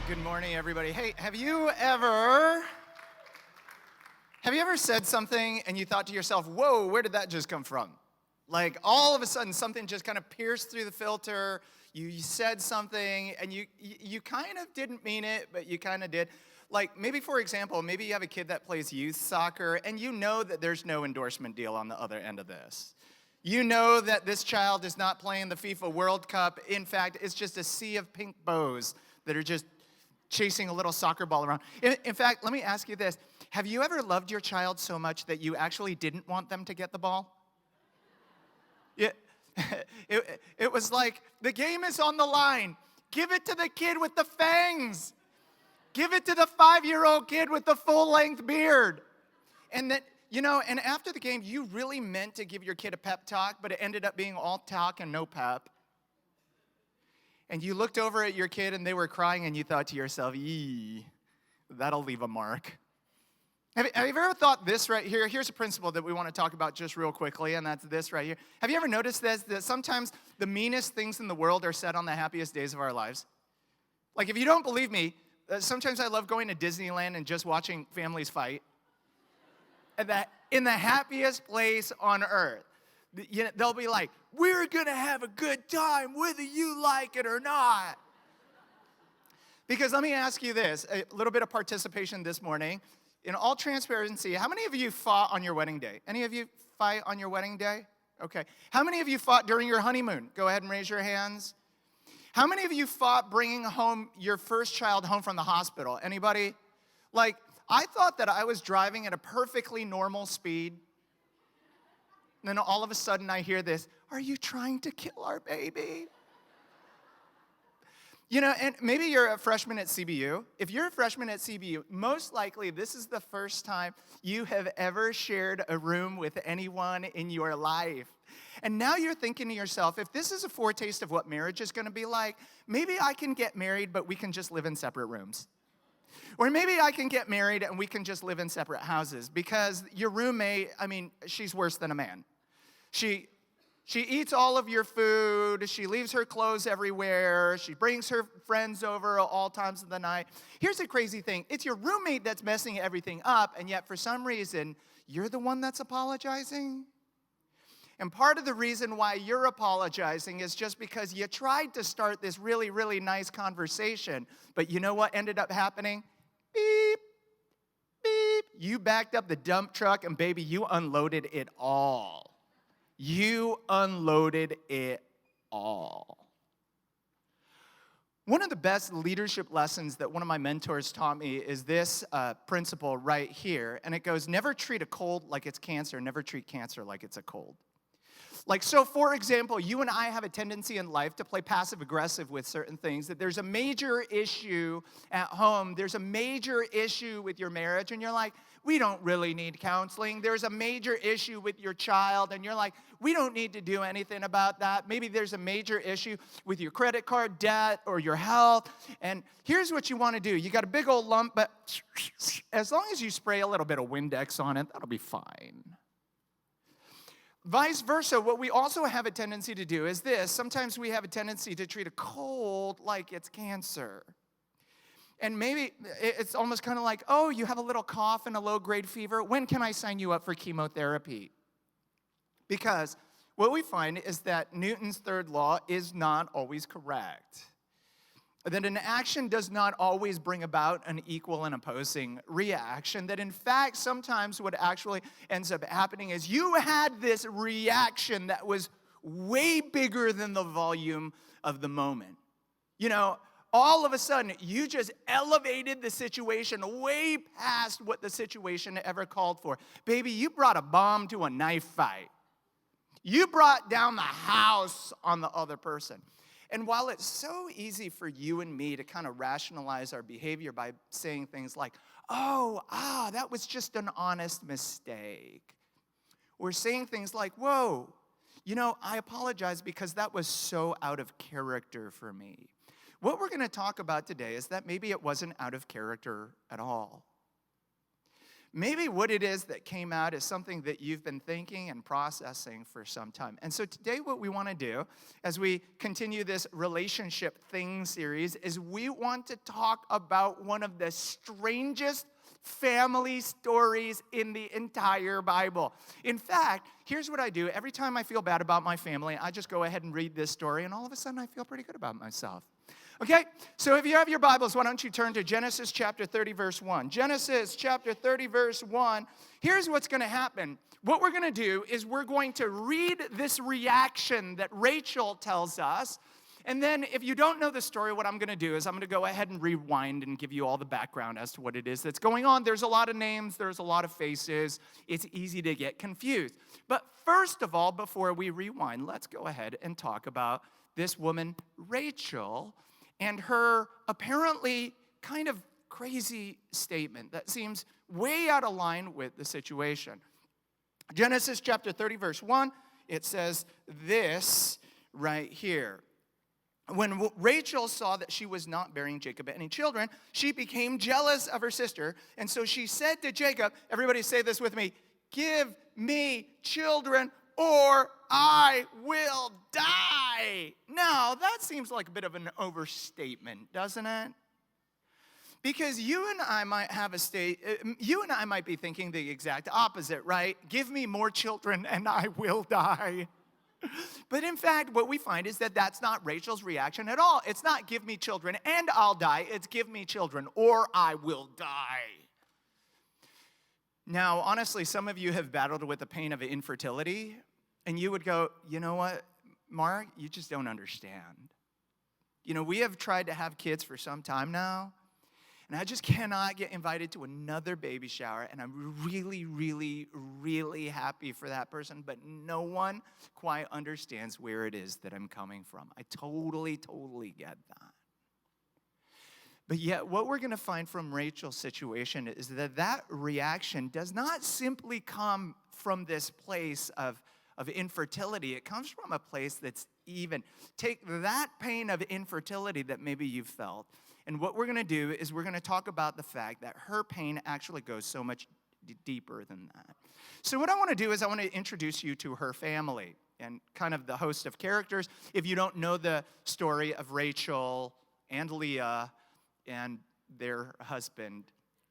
Good morning, everybody. Hey, have you ever said something and you thought to yourself, whoa, where did that just come from? Like all of a sudden something just kind of pierced through the filter. You said something and you kind of didn't mean it, but you kind of did. Like maybe, for example, maybe you have a kid that plays youth soccer and you know that there's no endorsement deal on the other end of this. You know that this child is not playing the FIFA World Cup. In fact, it's just a sea of pink bows that are just chasing a little soccer ball around. In fact, let me ask you this. Have you ever loved your child so much that you actually didn't want them to get the ball? Yeah, it was like, the game is on the line. Give it to the kid with the fangs. Give it to the 5-year-old kid with the full-length beard. And that, and after the game, you really meant to give your kid a pep talk, but it ended up being all talk and no pep. And you looked over at your kid and they were crying and you thought to yourself, that'll leave a mark. Have you ever thought this right here? Here's a principle that we want to talk about just real quickly, and that's this right here. Have you ever noticed this, that sometimes the meanest things in the world are said on the happiest days of our lives? Like, if you don't believe me, sometimes I love going to Disneyland and just watching families fight. And that in the happiest place on earth. They'll be like, we're going to have a good time whether you like it or not. Because let me ask you this, a little bit of participation this morning. In all transparency, how many of you fought on your wedding day? Any of you fight on your wedding day? Okay. How many of you fought during your honeymoon? Go ahead and raise your hands. How many of you fought bringing home your first child home from the hospital? Anybody? Like, I thought that I was driving at a perfectly normal speed. And then all of a sudden I hear this, are you trying to kill our baby? And maybe you're a freshman at CBU. If you're a freshman at CBU, most likely this is the first time you have ever shared a room with anyone in your life. And now you're thinking to yourself, if this is a foretaste of what marriage is going to be like, maybe I can get married, but we can just live in separate rooms. Or maybe I can get married and we can just live in separate houses, because your roommate, she's worse than a man. She eats all of your food. She leaves her clothes everywhere. She brings her friends over at all times of the night. Here's the crazy thing. It's your roommate that's messing everything up, and yet for some reason, you're the one that's apologizing. And part of the reason why you're apologizing is just because you tried to start this really, really nice conversation, but you know what ended up happening? Beep, beep. You backed up the dump truck, and baby, you unloaded it all. You unloaded it all. One of the best leadership lessons that one of my mentors taught me is this principle right here, and it goes, never treat a cold like it's cancer, never treat cancer like it's a cold. Like, so for example, you and I have a tendency in life to play passive-aggressive with certain things, that there's a major issue at home, there's a major issue with your marriage, and you're like, we don't really need counseling. There's a major issue with your child, and you're like, we don't need to do anything about that. Maybe there's a major issue with your credit card debt or your health, and here's what you want to do. You got a big old lump, but as long as you spray a little bit of Windex on it, that'll be fine. Vice versa, what we also have a tendency to do is this. Sometimes we have a tendency to treat a cold like it's cancer. And maybe it's almost kind of like, oh, you have a little cough and a low-grade fever. When can I sign you up for chemotherapy? Because what we find is that Newton's third law is not always correct. That an action does not always bring about an equal and opposing reaction. That in fact, sometimes what actually ends up happening is you had this reaction that was way bigger than the volume of the moment. All of a sudden, you just elevated the situation way past what the situation ever called for. Baby, you brought a bomb to a knife fight. You brought down the house on the other person. And while it's so easy for you and me to kind of rationalize our behavior by saying things like, that was just an honest mistake. We're saying things like, whoa, I apologize because that was so out of character for me. What we're going to talk about today is that maybe it wasn't out of character at all. maybe what it is that came out is something that you've been thinking and processing for some time. And so today what we want to do as we continue this relationship thing series is we want to talk about one of the strangest family stories in the entire Bible. In fact, here's what I do. Every time I feel bad about my family, I just go ahead and read this story, and all of a sudden I feel pretty good about myself. Okay, so if you have your Bibles, why don't you turn to Genesis chapter 30, verse 1. Genesis chapter 30, verse 1. Here's what's going to happen. What we're going to do is we're going to read this reaction that Rachel tells us. And then if you don't know the story, what I'm going to do is I'm going to go ahead and rewind and give you all the background as to what it is that's going on. There's a lot of names. There's a lot of faces. It's easy to get confused. But first of all, before we rewind, let's go ahead and talk about this woman, Rachel, and her apparently kind of crazy statement that seems way out of line with the situation. Genesis chapter 30, verse 1, it says this right here. When Rachel saw that she was not bearing Jacob any children, she became jealous of her sister. And so she said to Jacob, everybody say this with me, "Give me children or I will die." Now, that seems like a bit of an overstatement, doesn't it? Because you and I might be thinking the exact opposite, right? Give me more children and I will die. But in fact, what we find is that that's not Rachel's reaction at all. It's not give me children and I'll die. It's give me children or I will die. Now, honestly, some of you have battled with the pain of infertility, and you would go, you know what, Mark, you just don't understand. You know, we have tried to have kids for some time now, and I just cannot get invited to another baby shower, and I'm really, really, really happy for that person, but no one quite understands where it is that I'm coming from. I totally, totally get that. But yet, what we're going to find from Rachel's situation is that reaction does not simply come from this place of infertility. It comes from a place that's even. Take that pain of infertility that maybe you've felt, and what we're going to do is we're going to talk about the fact that her pain actually goes so much deeper than that. So what I want to do is I want to introduce you to her family and kind of the host of characters. If you don't know the story of Rachel and Leah and their husband,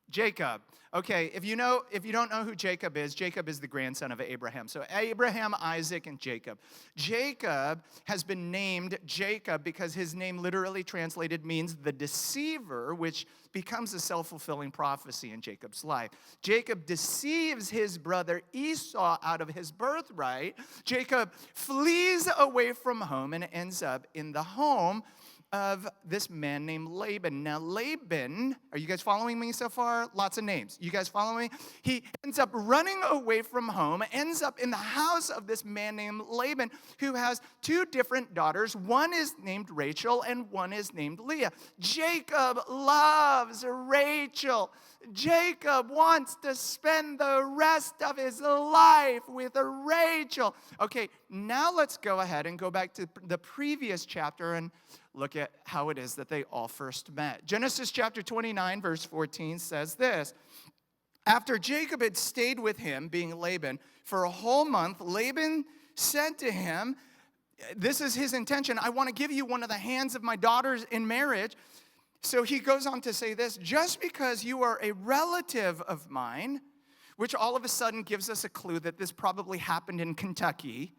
Jacob. Okay, if you don't know who Jacob is the grandson of Abraham. So Abraham, Isaac, and Jacob. Jacob has been named Jacob because his name literally translated means the deceiver, which becomes a self-fulfilling prophecy in Jacob's life. Jacob deceives his brother Esau out of his birthright. Jacob flees away from home and ends up in the home of this man named Laban. Now, Laban, are you guys following me so far? Lots of names. You guys following me? He ends up running away from home, ends up in the house of this man named Laban, who has two different daughters. One is named Rachel, and one is named Leah. Jacob loves Rachel. Jacob wants to spend the rest of his life with Rachel. Okay, now let's go ahead and go back to the previous chapter and look at how it is that they all first met. Genesis chapter 29, verse 14 says this. After Jacob had stayed with him, being Laban, for a whole month, Laban said to him, this is his intention, I want to give you one of the hands of my daughters in marriage. So he goes on to say this, just because you are a relative of mine, which all of a sudden gives us a clue that this probably happened in Kentucky.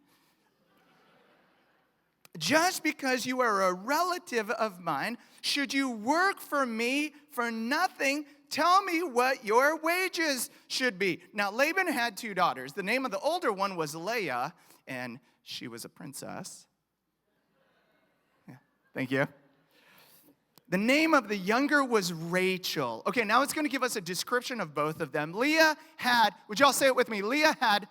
Just because you are a relative of mine, should you work for me for nothing, tell me what your wages should be. Now, Laban had two daughters. The name of the older one was Leah, and she was a princess. Yeah, thank you. The name of the younger was Rachel. Okay, now it's going to give us a description of both of them. Leah had, would y'all say it with me? Leah had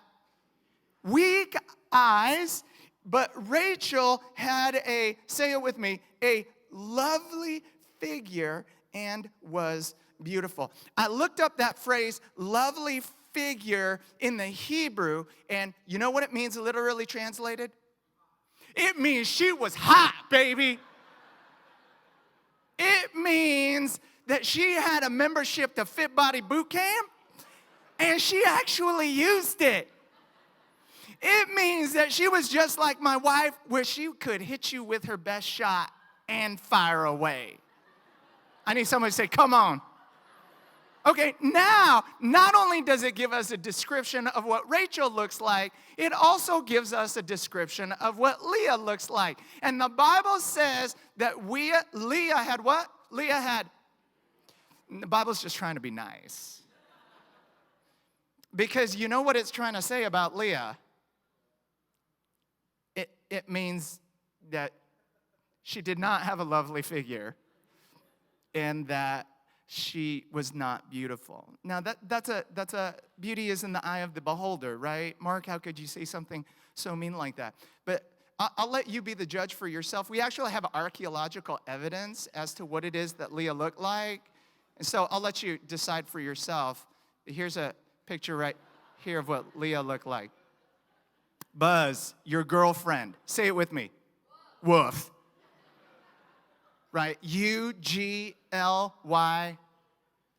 weak eyes, but Rachel had say it with me, a lovely figure and was beautiful. I looked up that phrase, lovely figure, in the Hebrew, and you know what it means literally translated? It means she was hot, baby. It means that she had a membership to Fit Body Boot Camp, And she actually used it. It means that she was just like my wife, where she could hit you with her best shot and fire away. I need someone to say, come on. Okay, now, not only does it give us a description of what Rachel looks like, it also gives us a description of what Leah looks like. And the Bible says that Leah had what? The Bible's just trying to be nice. Because you know what it's trying to say about Leah? It means that she did not have a lovely figure and that she was not beautiful. Now, that's a beauty is in the eye of the beholder, right? Mark, how could you say something so mean like that? But I'll let you be the judge for yourself. We actually have archaeological evidence as to what it is that Leah looked like. And so I'll let you decide for yourself. Here's a picture right here of what Leah looked like. Buzz, your girlfriend. Say it with me. Woof. Right? U-G-L-Y.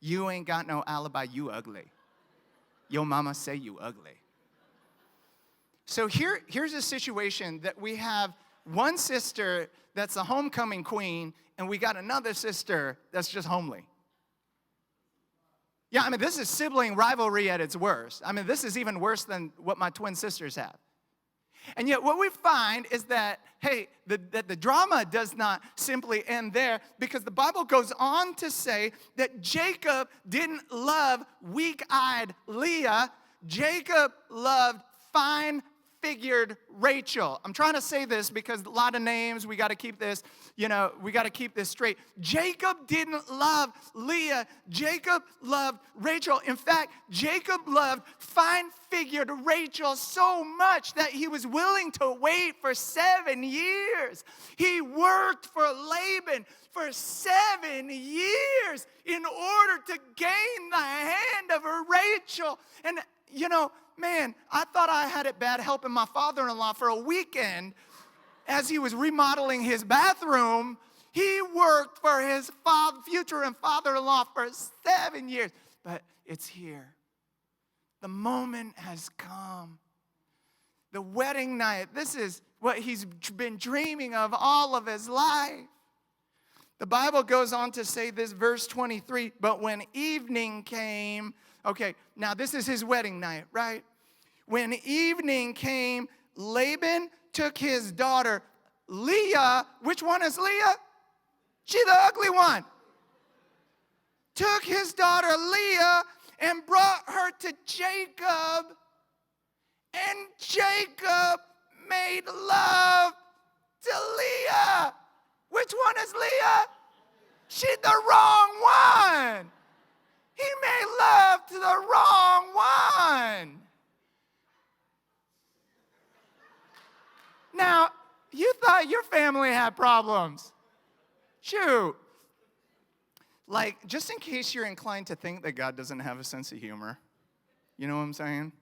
You ain't got no alibi. You ugly. Your mama say you ugly. So here's a situation that we have one sister that's a homecoming queen, and we got another sister that's just homely. Yeah, I mean, this is sibling rivalry at its worst. I mean, this is even worse than what my twin sisters have. And yet what we find is that, hey, that the drama does not simply end there, because the Bible goes on to say that Jacob didn't love weak-eyed Leah. Jacob loved fine-figured Rachel. I'm trying to say this because a lot of names, we got to keep this, we got to keep this straight. Jacob didn't love Leah. Jacob loved Rachel. In fact, Jacob loved fine-figured Rachel so much that he was willing to wait for 7 years. He worked for Laban for 7 years in order to gain the hand of Rachel. And, man, I thought I had it bad helping my father-in-law for a weekend as he was remodeling his bathroom. He worked for his future and father-in-law for 7 years. But it's here. The moment has come. The wedding night. This is what he's been dreaming of all of his life. The Bible goes on to say this, verse 23, but when evening came, okay, now this is his wedding night, right? When evening came, Laban took his daughter Leah. Which one is Leah? She the ugly one. Took his daughter Leah and brought her to Jacob. And Jacob made love to Leah. Which one is Leah? She's the wrong one. He made love to the wrong one. Now, you thought your family had problems. Shoot. Like, just in case you're inclined to think that God doesn't have a sense of humor. You know what I'm saying?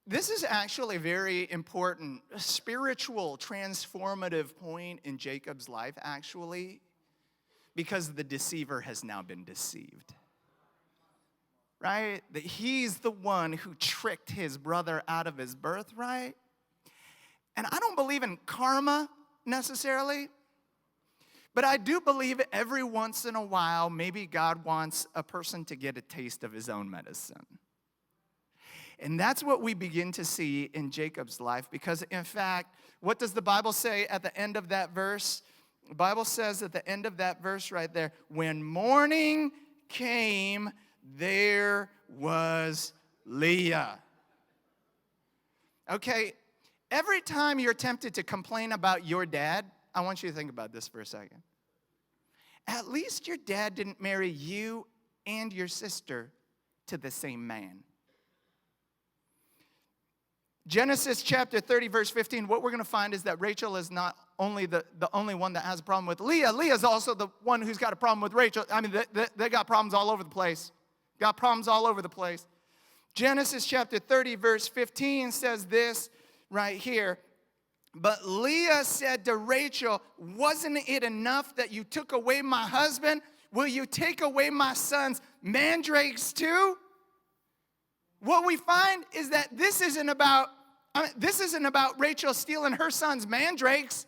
This is actually a very important spiritual, transformative point in Jacob's life, actually, because the deceiver has now been deceived. Right? That he's the one who tricked his brother out of his birthright. And I don't believe in karma necessarily, but I do believe every once in a while, maybe God wants a person to get a taste of his own medicine. And that's what we begin to see in Jacob's life, because in fact, what does the Bible say at the end of that verse? The Bible says at the end of that verse right there, when morning came, there was Leah. Okay, every time you're tempted to complain about your dad, I want you to think about this for a second. At least your dad didn't marry you and your sister to the same man. Genesis chapter 30, verse 15, what we're going to find is that Rachel is not only the only one that has a problem with Leah. Leah's also the one who's got a problem with Rachel. I mean, they got problems all over the place. Got problems all over the place. Genesis chapter 30, verse 15 says this right here. But Leah said to Rachel, wasn't it enough that you took away my husband? Will you take away my son's mandrakes too? what we find is that this isn't about Rachel stealing her son's mandrakes.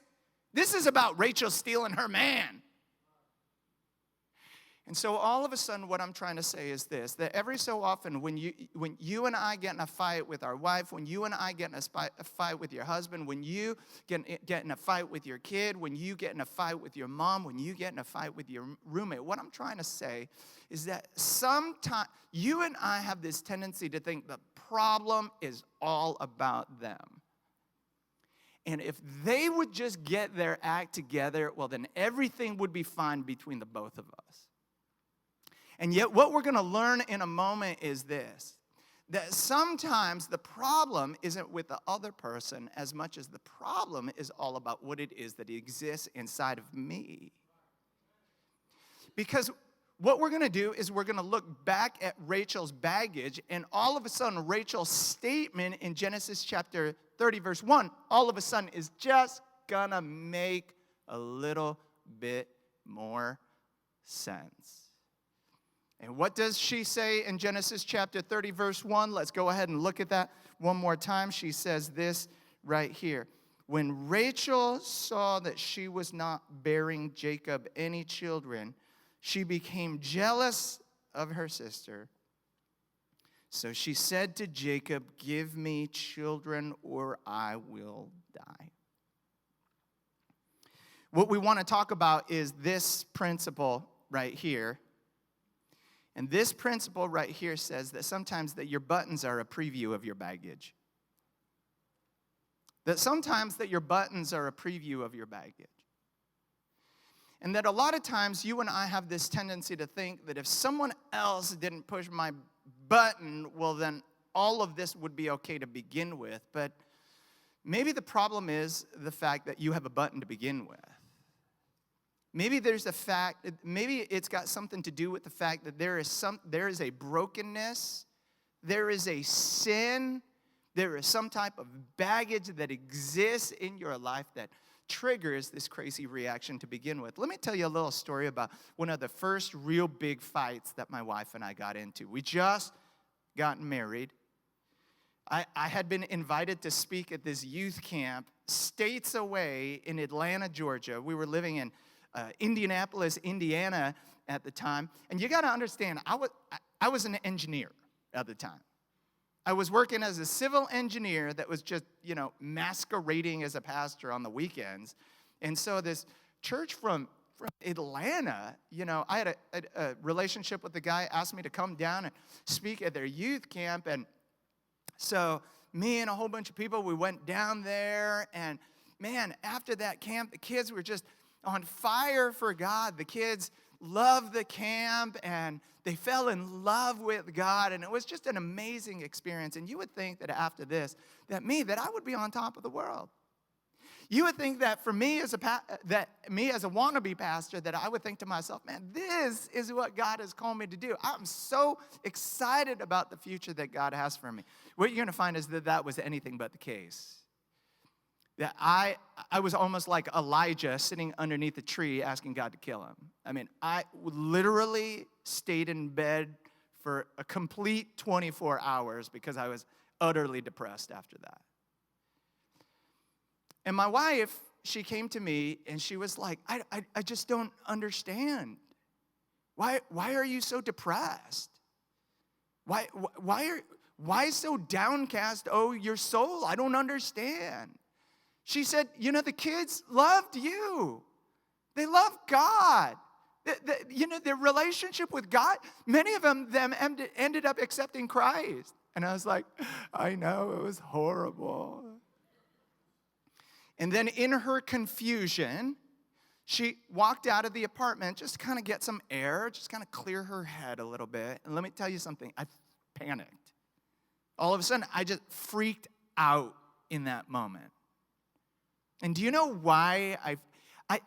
This is about Rachel stealing her man. And so all of a sudden, what I'm trying to say is this, that every so often when you and I get in a fight with our wife, when you and I get in a fight with your husband, when you get in a fight with your kid, when you get in a fight with your mom, when you get in a fight with your roommate, what I'm trying to say is that sometimes you and I have this tendency to think the problem is all about them. And if they would just get their act together, well, then everything would be fine between the both of us. And yet what we're going to learn in a moment is this, that sometimes the problem isn't with the other person as much as the problem is all about what it is that exists inside of me. Because what we're going to do is we're going to look back at Rachel's baggage, and all of a sudden Rachel's statement in Genesis chapter 30, verse 1, all of a sudden is just going to make a little bit more sense. And what does she say in Genesis chapter 30, verse 1? Let's go ahead and look at that one more time. She says this right here. When Rachel saw that she was not bearing Jacob any children, she became jealous of her sister. So she said to Jacob, "Give me children or I will die." What we want to talk about is this principle right here. And this principle right here says that sometimes that your buttons are a preview of your baggage. That sometimes that your buttons are a preview of your baggage. And that a lot of times you and I have this tendency to think that if someone else didn't push my button, well then all of this would be okay to begin with. But maybe the problem is the fact that you have a button to begin with. Maybe maybe it's got something to do with the fact that there is a brokenness, there is a sin, there is some type of baggage that exists in your life that triggers this crazy reaction to begin with. Let me tell you a little story about one of the first real big fights that my wife and I got into. We just got married. I had been invited to speak at this youth camp states away in Atlanta, Georgia. We were living in Indianapolis, Indiana at the time. And you got to understand, I was an engineer at the time. I was working as a civil engineer that was just, masquerading as a pastor on the weekends. And so this church from Atlanta, I had a relationship with the guy, asked me to come down and speak at their youth camp. And so me and a whole bunch of people, we went down there. And man, after that camp, the kids were just on fire for God. The kids loved the camp and they fell in love with God, and it was just an amazing experience. And you would think that after this, that I would be on top of the world. You would think that for me as a wannabe pastor, that I would think to myself, man, this is what God has called me to do. I'm so excited about the future that God has for me. What you're going to find is that was anything but the case. That I was almost like Elijah sitting underneath a tree asking God to kill him. I mean, I literally stayed in bed for a complete 24 hours because I was utterly depressed after that. And my wife, she came to me and she was like, I just don't understand. Why are you so depressed? Why so downcast, oh, your soul? I don't understand. She said, the kids loved you. They love God. Their relationship with God, many of them ended up accepting Christ. And I was like, I know, it was horrible. And then in her confusion, she walked out of the apartment just to kind of get some air, just kind of clear her head a little bit. And let me tell you something, I panicked. All of a sudden, I just freaked out in that moment. And do you know why I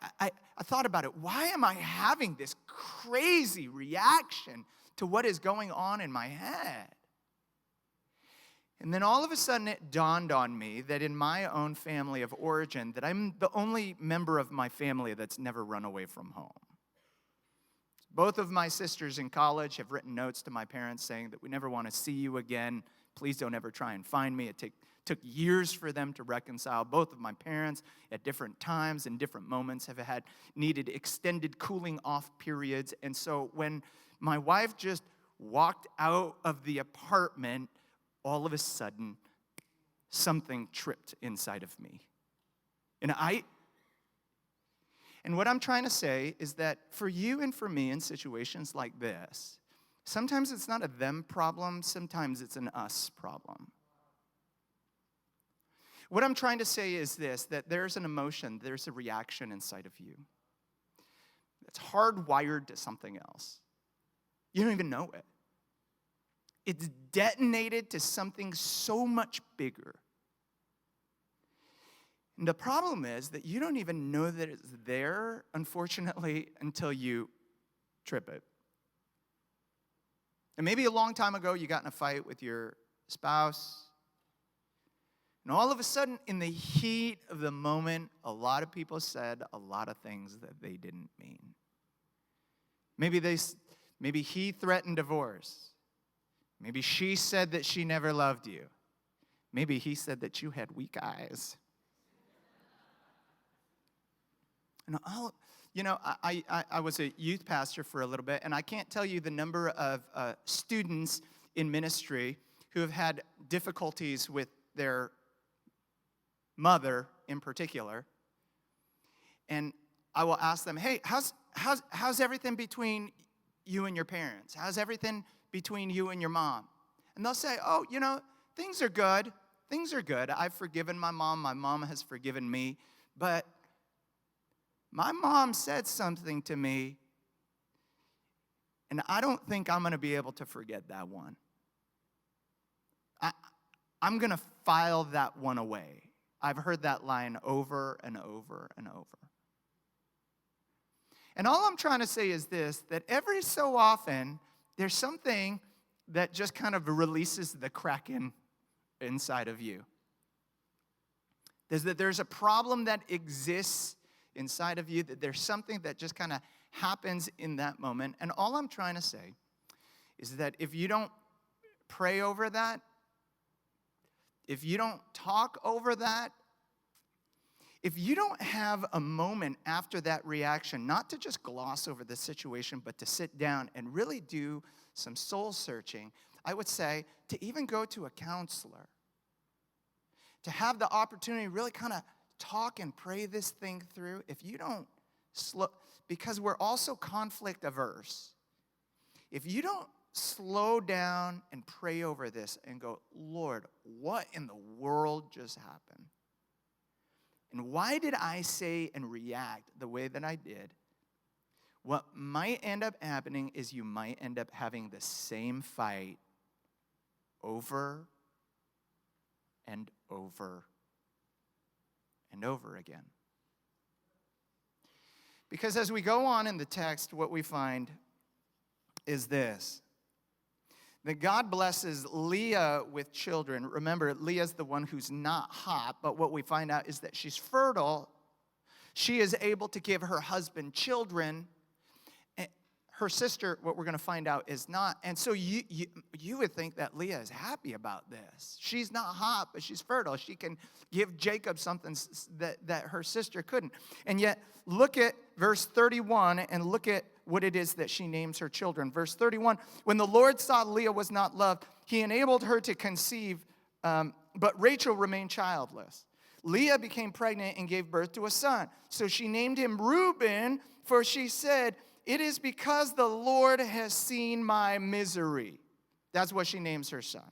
thought about it? Why am I having this crazy reaction to what is going on in my head? And then all of a sudden it dawned on me that in my own family of origin, that I'm the only member of my family that's never run away from home. Both of my sisters in college have written notes to my parents saying that we never want to see you again. Please don't ever try and find me. It took years for them to reconcile. Both of my parents at different times and different moments have needed extended cooling off periods. And so when my wife just walked out of the apartment, all of a sudden, something tripped inside of me. And what I'm trying to say is that for you and for me in situations like this, sometimes it's not a them problem, sometimes it's an us problem. What I'm trying to say is this, that there's an emotion, there's a reaction inside of you that's hardwired to something else. You don't even know it. It's detonated to something so much bigger. And the problem is that you don't even know that it's there, unfortunately, until you trip it. And maybe a long time ago, you got in a fight with your spouse. And all of a sudden, in the heat of the moment, a lot of people said a lot of things that they didn't mean. Maybe he threatened divorce. Maybe she said that she never loved you. Maybe he said that you had weak eyes. And I was a youth pastor for a little bit, and I can't tell you the number of students in ministry who have had difficulties with their mother in particular. And I will ask them, hey, how's everything between you and your parents? How's everything between you and your mom? And they'll say, oh, things are good. Things are good. I've forgiven my mom. My mom has forgiven me. But my mom said something to me, and I don't think I'm going to be able to forget that one. I'm going to file that one away. I've heard that line over and over and over. And all I'm trying to say is this, that every so often, there's something that just kind of releases the kraken inside of you. There's a problem that exists inside of you, that there's something that just kind of happens in that moment. And all I'm trying to say is that if you don't pray over that, if you don't talk over that, if you don't have a moment after that reaction, not to just gloss over the situation, but to sit down and really do some soul searching, I would say to even go to a counselor, to have the opportunity to really kind of talk and pray this thing through. If you don't because we're also conflict averse, if you don't slow down and pray over this and go, Lord, what in the world just happened? And why did I say and react the way that I did? What might end up happening is you might end up having the same fight over and over and over again. Because as we go on in the text, what we find is this, that God blesses Leah with children. Remember, Leah's the one who's not hot, but what we find out is that she's fertile. She is able to give her husband children. Her sister, what we're going to find out, is not. And so you would think that Leah is happy about this. She's not hot, but she's fertile. She can give Jacob something that her sister couldn't. And yet, look at verse 31 and look at what it is that she names her children. Verse 31, when the Lord saw Leah was not loved, he enabled her to conceive, but Rachel remained childless. Leah became pregnant and gave birth to a son. So she named him Reuben, for she said, it is because the Lord has seen my misery. That's what she names her son.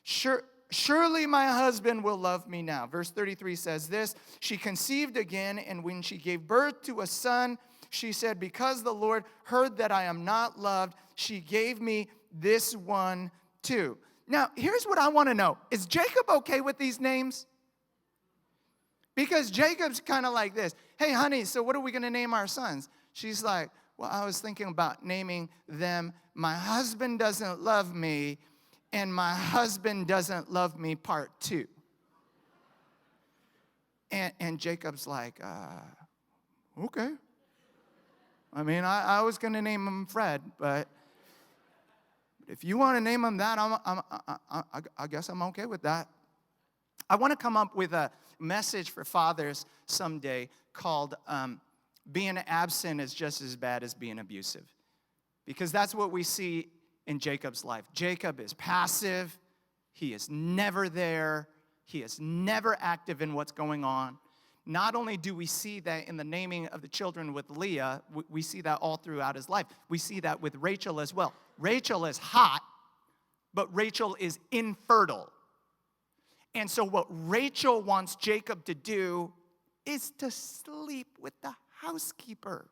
Surely my husband will love me now. Verse 33 says this, she conceived again, and when she gave birth to a son, she said, because the Lord heard that I am not loved, she gave me this one too. Now, here's what I want to know. Is Jacob okay with these names? Because Jacob's kind of like this. Hey, honey, so what are we going to name our sons? She's like, well, I was thinking about naming them, my husband doesn't love me, and my husband doesn't love me part 2. And Jacob's like, okay. I mean, I was going to name him Fred, but if you want to name him that, I guess I'm okay with that. I want to come up with a message for fathers someday called being absent is just as bad as being abusive. Because that's what we see in Jacob's life. Jacob is passive. He is never there. He is never active in what's going on. Not only do we see that in the naming of the children with Leah, we see that all throughout his life. We see that with Rachel as well. Rachel is hot, but Rachel is infertile. And so what Rachel wants Jacob to do is to sleep with the housekeeper.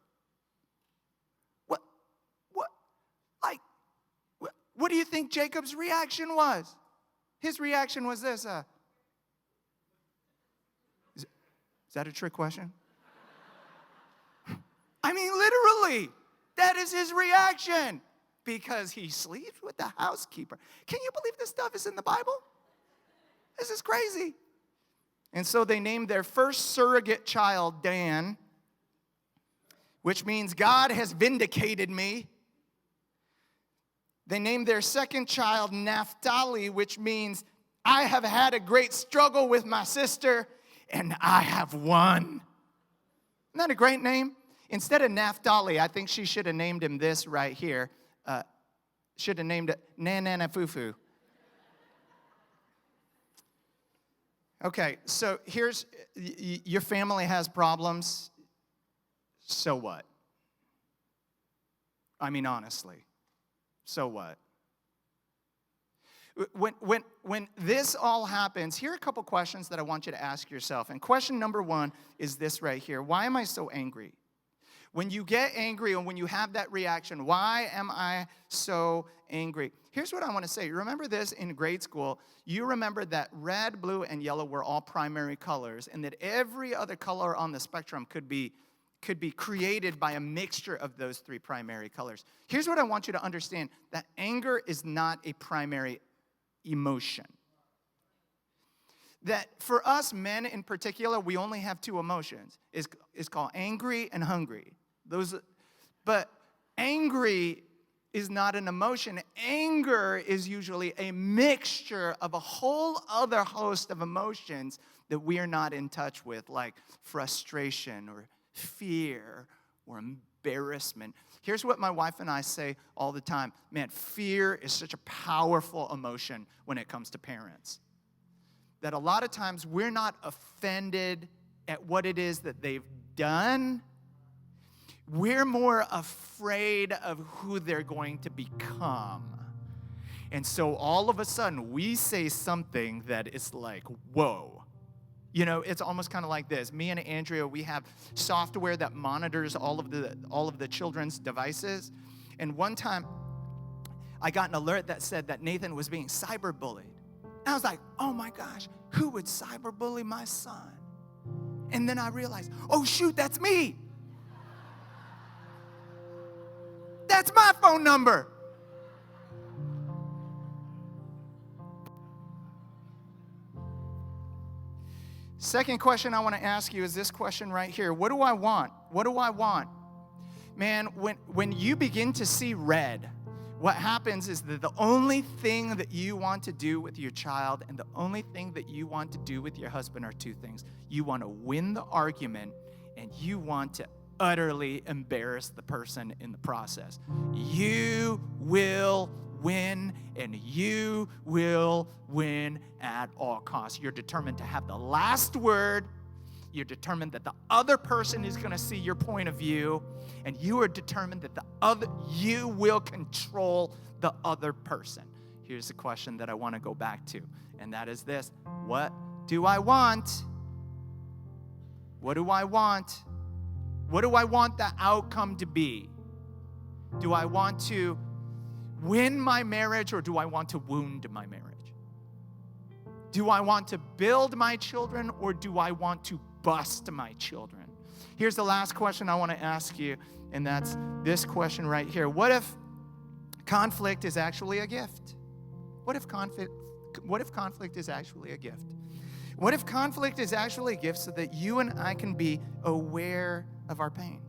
What do you think Jacob's reaction was? His reaction was this. Is that a trick question? I mean, literally, that is his reaction. Because he sleeps with the housekeeper. Can you believe this stuff is in the Bible? This is crazy. And so they named their first surrogate child Dan, which means God has vindicated me. They named their second child Naphtali, which means I have had a great struggle with my sister, and I have won. Isn't that a great name? Instead of Naphtali, I think she should have named him this right here. Should have named it Nanana Fufu. Okay, so here's, your family has problems. So what? I mean, honestly. So what? When this all happens, here are a couple questions that I want you to ask yourself. And question number one is this right here. Why am I so angry? When you get angry and when you have that reaction, why am I so angry? Here's what I want to say. Remember this in grade school. You remember that red, blue, and yellow were all primary colors, and that every other color on the spectrum could be created by a mixture of those three primary colors. Here's what I want you to understand, that anger is not a primary emotion. That for us men in particular, we only have two emotions. It's called angry and hungry. But angry is not an emotion. Anger is usually a mixture of a whole other host of emotions that we are not in touch with, like frustration or fear or embarrassment. Here's what my wife and I say all the time. Man, fear is such a powerful emotion when it comes to parents. That a lot of times we're not offended at what it is that they've done. We're more afraid of who they're going to become. And so all of a sudden we say something that is like, whoa. You know, it's almost kind of like this. Me and Andrea, we have software that monitors all of the children's devices. And one time I got an alert that said that Nathan was being cyberbullied. And I was like, oh my gosh, who would cyberbully my son? And then I realized, oh shoot, that's me. That's my phone number. Second question I want to ask you is this question right here. What do I want? What do I want? Man, when you begin to see red, what happens is that the only thing that you want to do with your child and the only thing that you want to do with your husband are two things. You want to win the argument and you want to utterly embarrass the person in the process. You will win, and you will win at all costs. You're determined to have the last word. You're determined that the other person is going to see your point of view, and you are determined that you will control the other person. Here's the question that I want to go back to, and that is this: what do I want? What do I want? What do I want the outcome to be? Do I want to win my marriage, or do I want to wound my marriage? Do I want to build my children, or do I want to bust my children? Here's the last question I want to ask you, and that's this question right here. What if conflict is actually a gift? What if conflict is actually a gift? What if conflict is actually a gift so that you and I can be aware of our pain?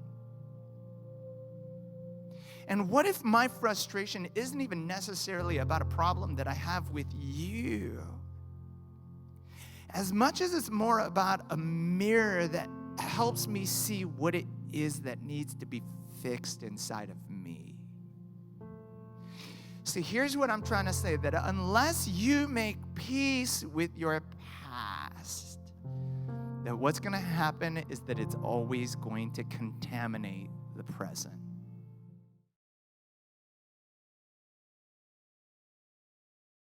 And what if my frustration isn't even necessarily about a problem that I have with you? As much as it's more about a mirror that helps me see what it is that needs to be fixed inside of me. See, here's what I'm trying to say, that unless you make peace with your past, that what's going to happen is that it's always going to contaminate the present.